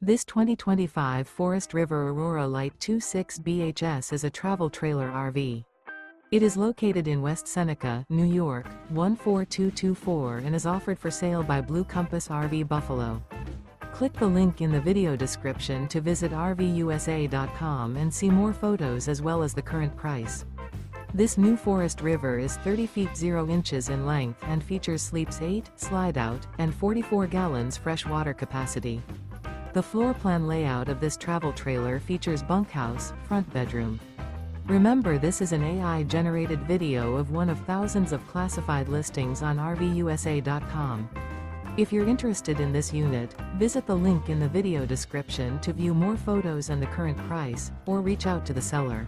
This 2025 Forest River Aurora Light 26 BHS is a travel trailer RV. It is located in West Seneca, New York, 14224 and is offered for sale by Blue Compass RV Buffalo. Click the link in the video description to visit RVUSA.com and see more photos as well as the current price. This new Forest River is 30 feet 0 inches in length and features sleeps 8, slide-out, and 44 gallons fresh water capacity. The floor plan layout of this travel trailer features bunkhouse, front bedroom. Remember, this is an AI-generated video of one of thousands of classified listings on RVUSA.com. If you're interested in this unit, visit the link in the video description to view more photos and the current price, or reach out to the seller.